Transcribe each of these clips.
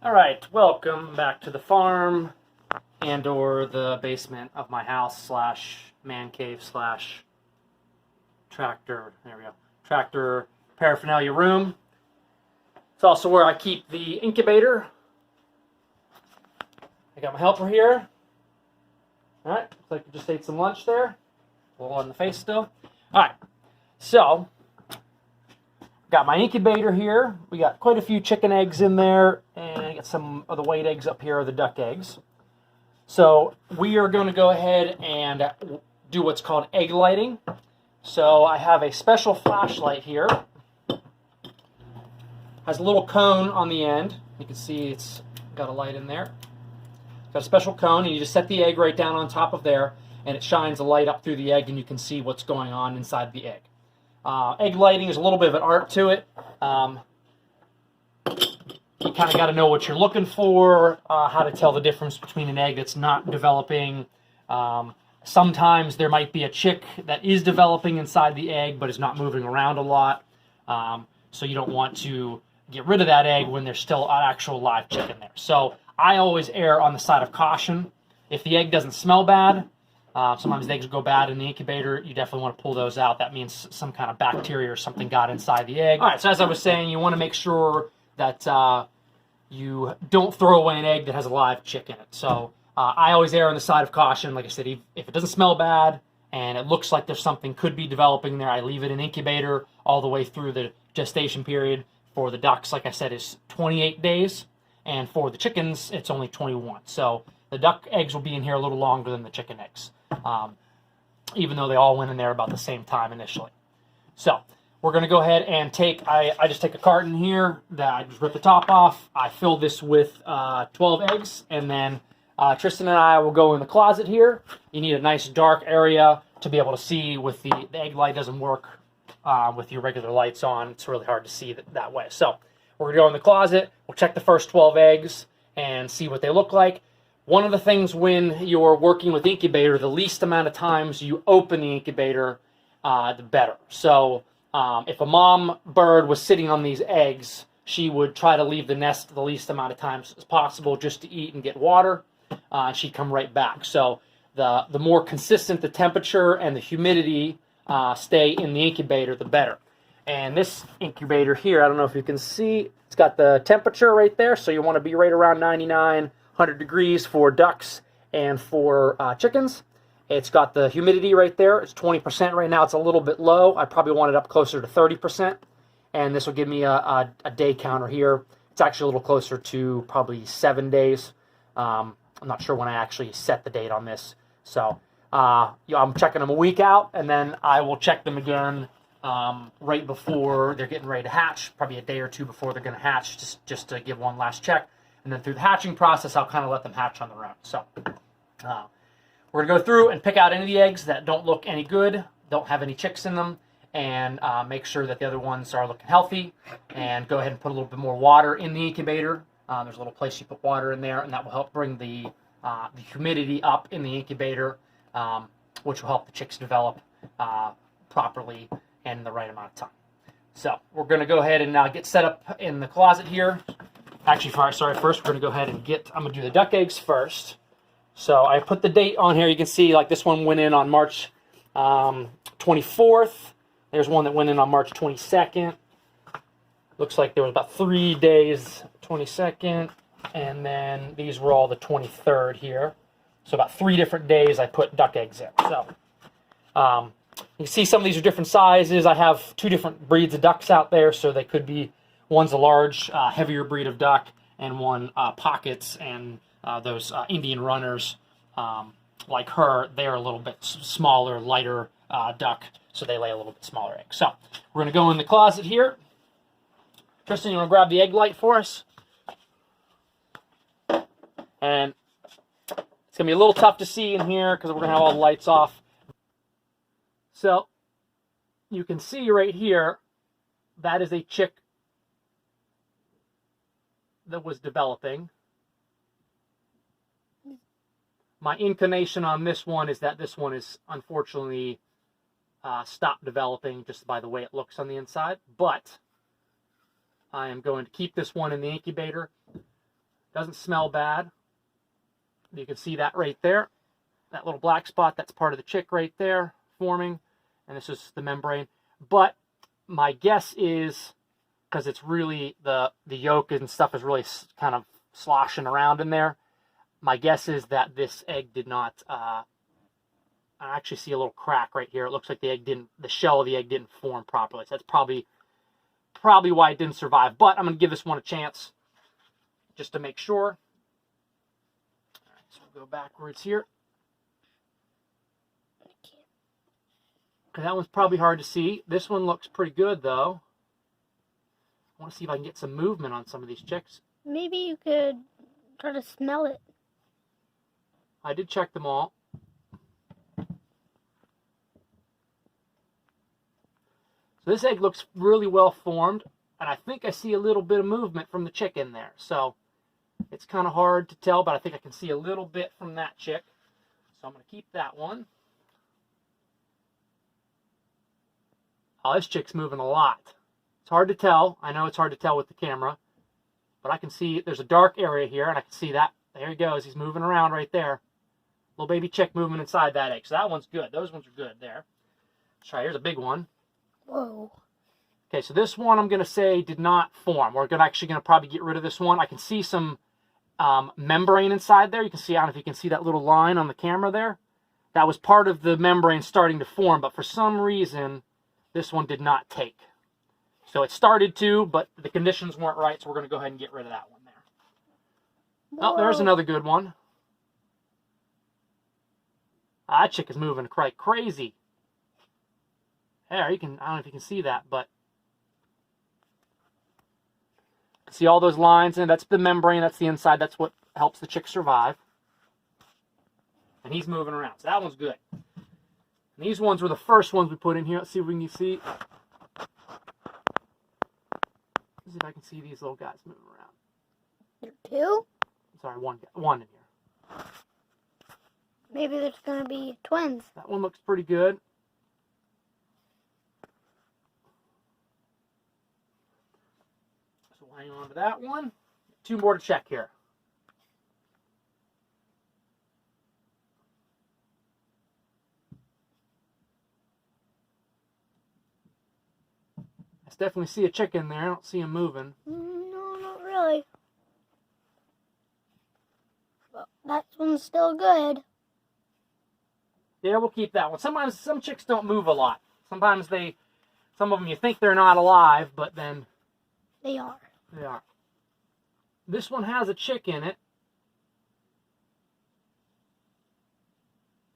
All right, welcome back to the farm and or the basement of my house slash man cave slash tractor, there we go, tractor paraphernalia room. It's also where I keep the incubator. I got my helper here. All right, looks like we just ate some lunch there. A little on the face still. All right, so got my incubator here. We got quite a few chicken eggs in there, and I got some of the white eggs up here, are the duck eggs. So we are going to go ahead and do what's called egg lighting. So I have a special flashlight here. Has a little cone on the end. You can see it's got a light in there. Got a special cone, and you just set the egg right down on top of there, and it shines a light up through the egg, and you can see what's going on inside the egg. Egg lighting is a little bit of an art to it. You kind of got to know what you're looking for, how to tell the difference between an egg that's not developing. Sometimes there might be a chick that is developing inside the egg but is not moving around a lot. So you don't want to get rid of that egg when there's still an actual live chick in there. So I always err on the side of caution. If the egg doesn't smell bad, sometimes the eggs go bad in the incubator. You definitely want to pull those out. That means some kind of bacteria or something got inside the egg. All right, so as I was saying, you want to make sure that you don't throw away an egg that has a live chick in it. So I always err on the side of caution. Like I said, if it doesn't smell bad and it looks like there's something could be developing there, I leave it in incubator all the way through the gestation period. For the ducks, like I said, is 28 days. And for the chickens, it's only 21. So the duck eggs will be in here a little longer than the chicken eggs, even though they all went in there about the same time initially. So we're going to go ahead and I just take a carton here that I just rip the top off. I fill this with 12 eggs, and then Tristan and I will go in the closet here. You need a nice dark area to be able to see. With the egg light doesn't work with your regular lights on. It's really hard to see that way. So we're going to go in the closet. We'll check the first 12 eggs and see what they look like. One of the things when you're working with incubator, the least amount of times you open the incubator, the better. So if a mom bird was sitting on these eggs, she would try to leave the nest the least amount of times as possible just to eat and get water. She'd come right back. So the more consistent the temperature and the humidity stay in the incubator, the better. And this incubator here, I don't know if you can see, it's got the temperature right there. So you want to be right around 99, 100 degrees for ducks and for chickens. It's got the humidity right there. It's 20% right now. It's a little bit low. I probably want it up closer to 30%. And this will give me a day counter here. It's actually a little closer to probably 7 days. I'm not sure when I actually set the date on this. So I'm checking them a week out, and then I will check them again right before they're getting ready to hatch, probably a day or two before they're going to hatch, just to give one last check. And then through the hatching process, I'll kind of let them hatch on their own. So we're going to go through and pick out any of the eggs that don't look any good, don't have any chicks in them, and make sure that the other ones are looking healthy. And go ahead and put a little bit more water in the incubator. There's a little place you put water in there, and that will help bring the humidity up in the incubator, which will help the chicks develop properly and in the right amount of time. So we're going to go ahead and get set up in the closet here. Actually, first we're going to go ahead and I'm going to do the duck eggs first. So I put the date on here. You can see like this one went in on March 24th. There's one that went in on March 22nd. Looks like there was about 3 days, 22nd, and then these were all the 23rd here. So about 3 different days I put duck eggs in. So you can see some of these are different sizes. I have 2 different breeds of ducks out there, so they could be, one's a large, heavier breed of duck, and one pockets, and those Indian runners, like her, they're a little bit smaller, lighter duck, so they lay a little bit smaller eggs. So we're going to go in the closet here. Tristan, you want to grab the egg light for us? And it's going to be a little tough to see in here because we're going to have all the lights off. So you can see right here, that is a chick that was developing. My inclination on this one is that this one is unfortunately stopped developing just by the way it looks on the inside. But I am going to keep this one in the incubator Doesn't smell bad. You can see that right there. That little black spot, that's part of the chick right there forming. And this is the membrane. But my guess is, because it's really, the yolk and stuff is really kind of sloshing around in there, my guess is that this egg did not, I actually see a little crack right here. It looks like the shell of the egg didn't form properly. So that's probably why it didn't survive. But I'm going to give this one a chance just to make sure. All right, so we'll go backwards here. Okay, that one's probably hard to see. This one looks pretty good, though. I want to see if I can get some movement on some of these chicks. Maybe you could try to smell it. I did check them all. So this egg looks really well formed, and I think I see a little bit of movement from the chick in there. So it's kind of hard to tell, but I think I can see a little bit from that chick. So I'm going to keep that one. Oh, this chick's moving a lot. It's hard to tell. I know it's hard to tell with the camera, but I can see there's a dark area here, and I can see that. There he goes. He's moving around right there. Little baby chick moving inside that egg. So that one's good. Those ones are good there. Let's try. Here's a big one. Whoa. Okay, so this one I'm going to say did not form. We're actually going to probably get rid of this one. I can see some membrane inside there. You can see, I don't know if you can see that little line on the camera there. That was part of the membrane starting to form, but for some reason, this one did not take. So it started to, but the conditions weren't right, so we're going to go ahead and get rid of that one there. Whoa. Oh, there's another good one. That chick is moving quite crazy. There, you can, I don't know if you can see that, but see all those lines, and that's the membrane, that's the inside, that's what helps the chick survive. And he's moving around, so that one's good. And these ones were the first ones we put in here. Let's see if we can see. Let's see if I can see these little guys moving around. There are two? Sorry, one in here. Maybe there's going to be twins. That one looks pretty good. So we'll hang on to that one. Two more to check here. I definitely see a chick in there. I don't see him moving. No, not really. Well, that one's still good. Yeah, we'll keep that one. Sometimes some chicks don't move a lot. Sometimes some of them you think they're not alive, but then They are. they are. This one has a chick in it.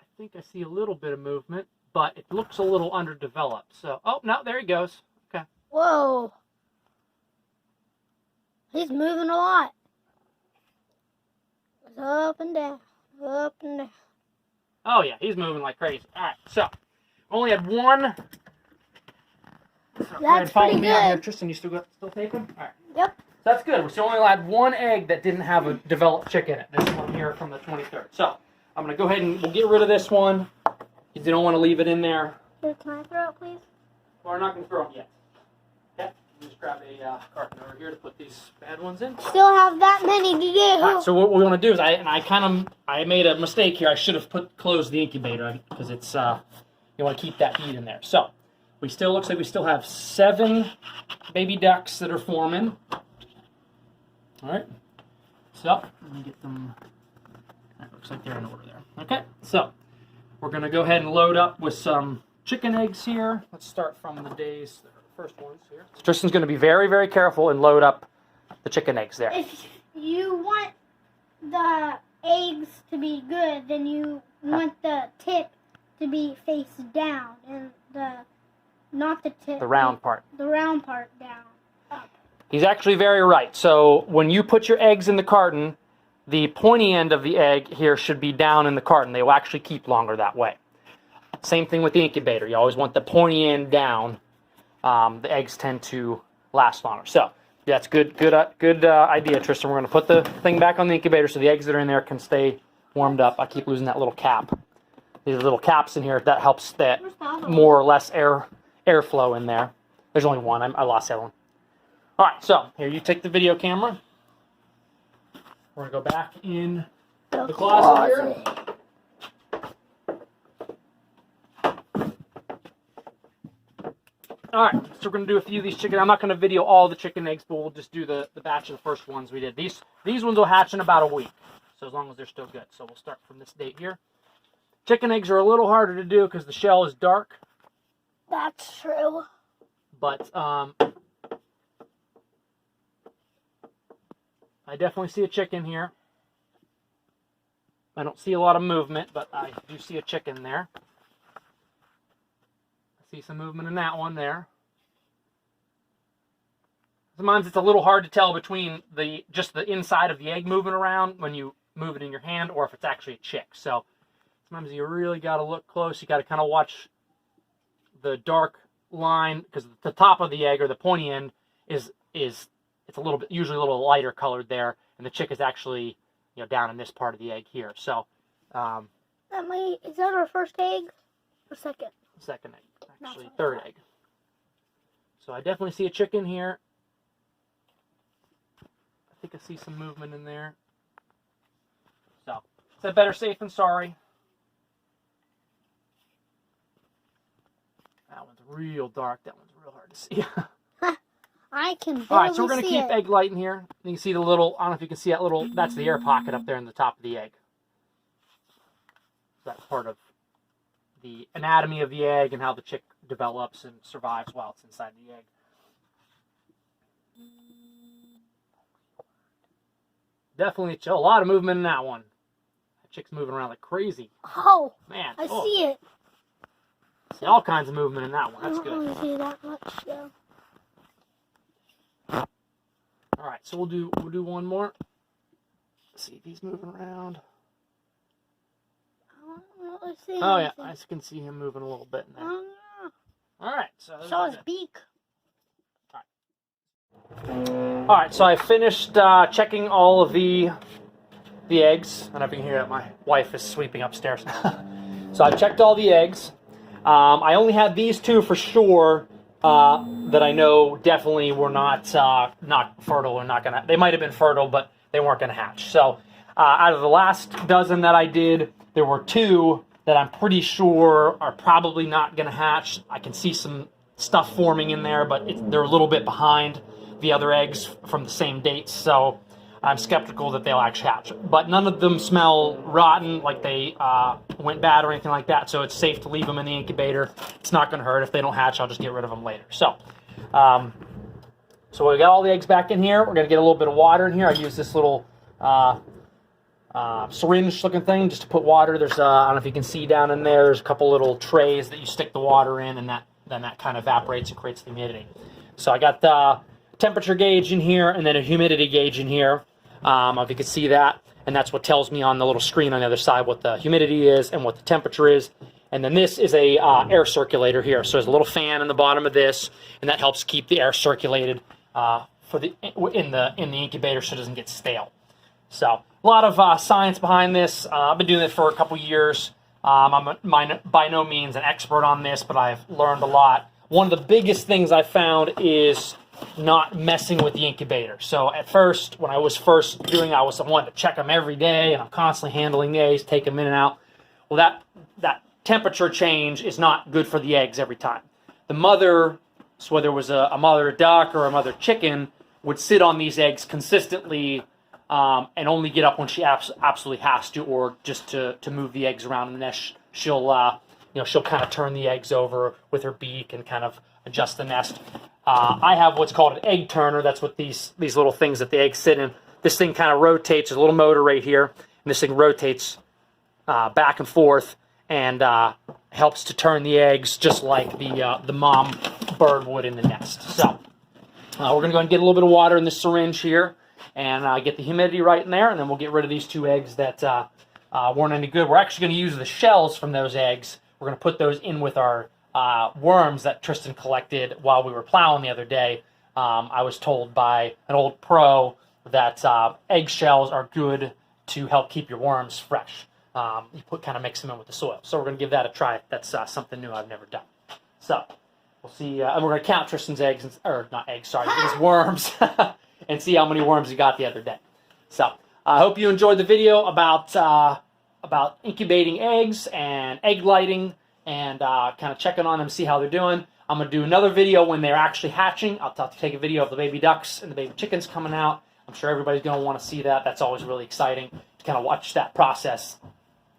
I think I see a little bit of movement, but it looks a little underdeveloped. So, oh, no, there he goes. Okay. Whoa. He's moving a lot. It's up and down, up and down. Oh, yeah, he's moving like crazy. All right, so only had one. That's follow pretty me out here. good. Tristan, you still taping? All right. Yep. So that's good. So we only had one egg that didn't have a developed chick in it. This one here from the 23rd. So I'm going to go ahead and we'll get rid of this one. You don't want to leave it in there. Here, can I throw it, please? Well, we're not going to throw them yet. Okay. Just grab a carton over here to put these bad ones in. Still have that many to do. All right, so what we want to do is I made a mistake here. I should have closed the incubator because it's you want to keep that heat in there. So looks like we still have 7 baby ducks that are forming. All right. So let me get them. That looks like they're in order there. Okay. So we're going to go ahead and load up with some chicken eggs here. Let's start from the first ones here. So Tristan's going to be very, very careful and load up the chicken eggs there. If you want the eggs to be good, then you want the tip to be face down and not the tip. The round part. The round part down. Up. He's actually very right. So when you put your eggs in the carton, the pointy end of the egg here should be down in the carton. They will actually keep longer that way. Same thing with the incubator. You always want the pointy end down. The eggs tend to last longer. So that's good idea, Tristan. We're going to put the thing back on the incubator so the eggs that are in there can stay warmed up. I keep losing that little cap. These little caps in here, that helps that more or less airflow in there. There's only one. I lost the other one. All right, so here you take the video camera. We're going to go back in the closet here. All right, so we're going to do a few of these chicken. I'm not going to video all the chicken eggs, but we'll just do the batch of the first ones we did. These ones will hatch in about a week, so as long as they're still good. So we'll start from this date here. Chicken eggs are a little harder to do because the shell is dark. That's true. But I definitely see a chicken here. I don't see a lot of movement, but I do see a chicken there. See some movement in that one there. Sometimes it's a little hard to tell between just the inside of the egg moving around when you move it in your hand or if it's actually a chick. So sometimes you really got to look close. You got to kind of watch the dark line because the top of the egg or the pointy end it's a little bit, usually a little lighter colored there, and the chick is actually down in this part of the egg here. So is that our first egg or second? Second egg. Actually, third egg. So I definitely see a chicken here. I think I see some movement in there. So, is that better safe than sorry? That one's real dark. That one's real hard to see. I can barely see it. All right, so we're going to keep egg light in here. You can see the little, I don't know if you can see that little, that's the air pocket up there in the top of the egg. That's part of the anatomy of the egg and how the chick develops and survives while it's inside the egg. Definitely a lot of movement in that one. That chick's moving around like crazy. Oh, man, I see it. See all kinds of movement in that one. That's I don't good. really see that much though. All right, so we'll do one more. Let's see if he's moving around. Oh yeah, I can see him moving a little bit in there. All right, so his beak. All right, so I finished checking all of the eggs. I don't know if you can hear that. My wife is sweeping upstairs. So I checked all the eggs. I only had these two for sure that I know definitely were not fertile or not gonna. They might have been fertile, but they weren't gonna hatch. So out of the last dozen that I did, there were two that I'm pretty sure are probably not going to hatch. I can see some stuff forming in there, but they're a little bit behind the other eggs from the same dates, so I'm skeptical that they'll actually hatch. But none of them smell rotten, like they went bad or anything like that, so it's safe to leave them in the incubator. It's not going to hurt. If they don't hatch, I'll just get rid of them later. So we got all the eggs back in here. We're going to get a little bit of water in here. I use this little syringe looking thing just to put water. There's I don't know if you can see down in there, there's a couple little trays that you stick the water in, and then that kind of evaporates and creates the humidity. So I got the temperature gauge in here and then a humidity gauge in here. If you can see that, and that's what tells me on the little screen on the other side what the humidity is and what the temperature is. And then this is a air circulator here. So there's a little fan in the bottom of this, and that helps keep the air circulated in the incubator so it doesn't get stale. So a lot of science behind this. I've been doing it for a couple years. I'm by no means an expert on this, but I've learned a lot. One of the biggest things I found is not messing with the incubator. So at first, when I was first doing it, I wanted to check them every day, and I'm constantly handling the eggs, take them in and out. Well, that temperature change is not good for the eggs every time. The mother, so whether it was a mother duck or a mother chicken, would sit on these eggs consistently and only get up when she absolutely has to, or just to move the eggs around in the nest. She'll kind of turn the eggs over with her beak and kind of adjust the nest. I have what's called an egg turner. That's what these little things that the eggs sit in. This thing kind of rotates. There's a little motor right here, and this thing rotates back and forth and helps to turn the eggs just like the mom bird would in the nest. So we're going to go and get a little bit of water in this syringe here and get the humidity right in there, and then we'll get rid of these two eggs that weren't any good. We're actually going to use the shells from those eggs. We're going to put those in with our worms that Tristan collected while we were plowing the other day. I was told by an old pro that eggshells are good to help keep your worms fresh. You kind of mix them in with the soil. So we're going to give that a try. That's something new I've never done. So we'll see. And we're going to count Tristan's eggs, or not eggs, sorry, his worms, and see how many worms he got the other day. So I hope you enjoyed the video about incubating eggs and egg lighting and kind of checking on them, see how they're doing. I'm going to do another video when they're actually hatching. I'll take a video of the baby ducks and the baby chickens coming out. I'm sure everybody's going to want to see that. That's always really exciting to kind of watch that process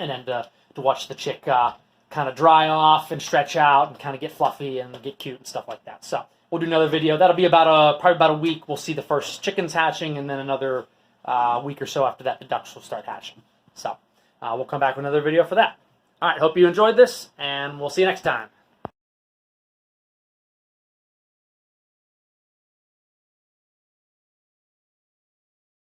and then to watch the chick kind of dry off and stretch out and kind of get fluffy and get cute and stuff like that. So we'll do another video. That'll be probably about a week. We'll see the first chickens hatching, and then another week or so after that, the ducks will start hatching. So we'll come back with another video for that. All right, hope you enjoyed this, and we'll see you next time.